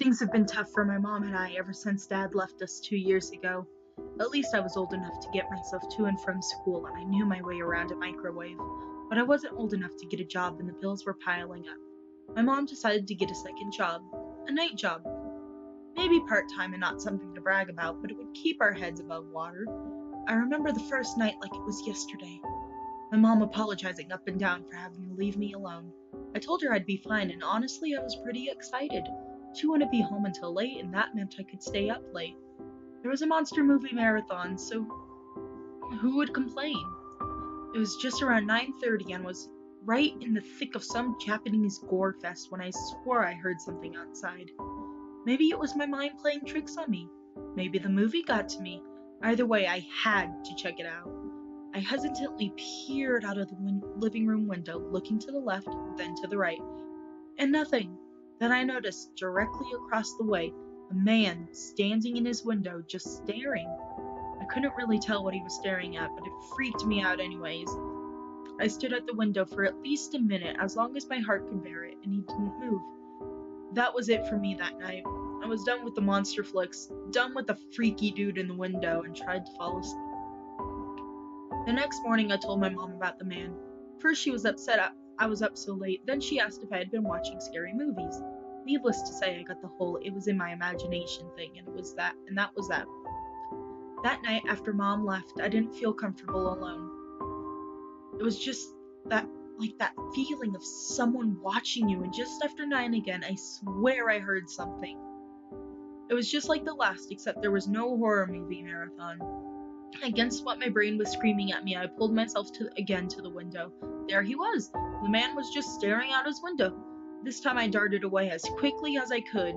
Things have been tough for my mom and I ever since Dad left us 2 years ago. At least I was old enough to get myself to and from school, and I knew my way around a microwave. But I wasn't old enough to get a job, and the bills were piling up. My mom decided to get a second job, a night job. Maybe part-time and not something to brag about, but it would keep our heads above water. I remember the first night like it was yesterday. My mom apologizing up and down for having to leave me alone. I told her I'd be fine, and honestly, I was pretty excited. She wouldn't be home until late, and that meant I could stay up late. There was a monster movie marathon, so who would complain? It was just around 9:30 and was right in the thick of some Japanese gore fest when I swore I heard something outside. Maybe it was my mind playing tricks on me. Maybe the movie got to me. Either way, I had to check it out. I hesitantly peered out of the living room window, looking to the left, then to the right. And nothing. Then I noticed, directly across the way, a man standing in his window, just staring. I couldn't really tell what he was staring at, but it freaked me out anyways. I stood at the window for at least a minute, as long as my heart could bear it, and he didn't move. That was it for me that night. I was done with the monster flicks, done with the freaky dude in the window, and tried to fall asleep. The next morning, I told my mom about the man. First, she was upset I was up so late. Then she asked if I had been watching scary movies. Needless to say, I got the whole "it was in my imagination" thing, and that was that. That night, after Mom left, I didn't feel comfortable alone. It was just that feeling of someone watching you, and just after 9 again, I swear I heard something. It was just like the last, except there was no horror movie marathon. Against what my brain was screaming at me, I pulled myself again to the window. There he was. The man was just staring out his window. This time I darted away as quickly as I could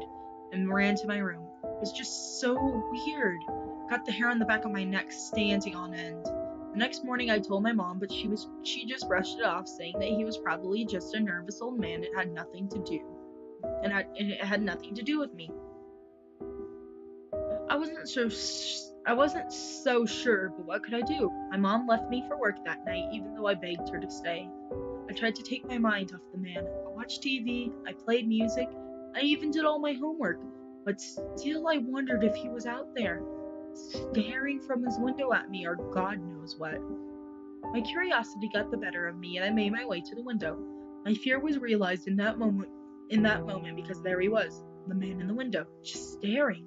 and ran to my room. It was just so weird. Got the hair on the back of my neck standing on end. The next morning I told my mom, but she just brushed it off, saying that he was probably just a nervous old man. It had nothing to do. And it had nothing to do with me. I wasn't so sure, but what could I do? My mom left me for work that night, even though I begged her to stay. I tried to take my mind off the man. I watched TV, I played music, I even did all my homework, but still I wondered if he was out there, staring from his window at me, or God knows what. My curiosity got the better of me, and I made my way to the window. My fear was realized in that moment because there he was, the man in the window, just staring.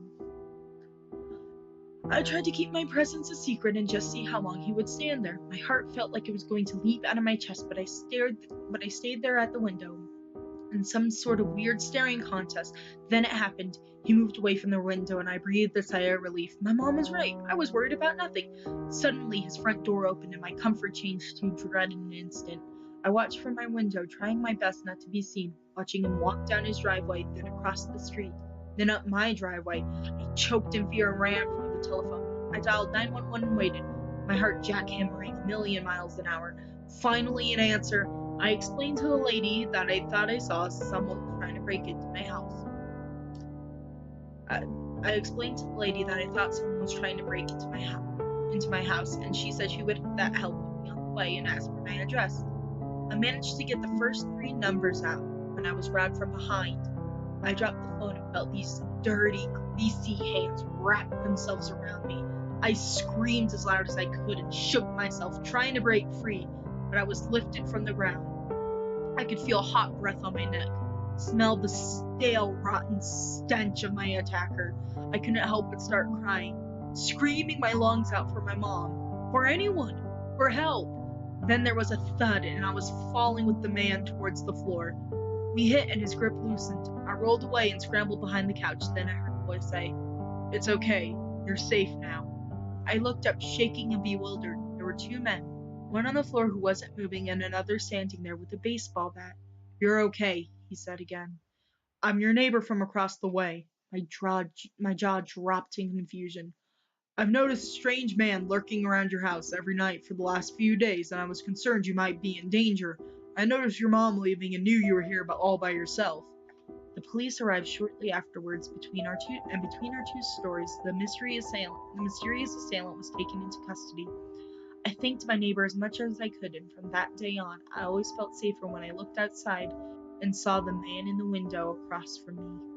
I tried to keep my presence a secret and just see how long he would stand there. My heart felt like it was going to leap out of my chest, but I stayed there at the window in some sort of weird staring contest. Then it happened. He moved away from the window, and I breathed a sigh of relief. My mom was right. I was worried about nothing. Suddenly, his front door opened, and my comfort changed to dread in an instant. I watched from my window, trying my best not to be seen, watching him walk down his driveway, then across the street, then up my driveway. I choked in fear and ran for the telephone. I dialed 911 and waited, my heart jackhammering a million miles an hour. Finally, an answer. I explained to the lady that I thought I saw someone trying to break into my house. I explained to the lady that I thought someone was trying to break into my house, and she said she would help me on the way and asked for my address. I managed to get the first 3 numbers out when I was grabbed from behind. I dropped the phone and felt these dirty, greasy hands wrap themselves around me. I screamed as loud as I could and shook myself, trying to break free, but I was lifted from the ground. I could feel hot breath on my neck, smell the stale, rotten stench of my attacker. I couldn't help but start crying, screaming my lungs out for my mom, for anyone, for help. Then there was a thud, and I was falling with the man towards the floor. We hit, and his grip loosened. I rolled away and scrambled behind the couch. Then I heard a voice say, "It's okay. You're safe now." I looked up, shaking and bewildered. There were 2 men, one on the floor who wasn't moving, and another standing there with a baseball bat. "You're okay," he said again. "I'm your neighbor from across the way." My jaw dropped in confusion. "I've noticed a strange man lurking around your house every night for the last few days, and I was concerned you might be in danger. I noticed your mom leaving and knew you were here all by yourself." The police arrived shortly afterwards. Between our two stories, the mysterious assailant was taken into custody. I thanked my neighbor as much as I could, and from that day on, I always felt safer when I looked outside and saw the man in the window across from me.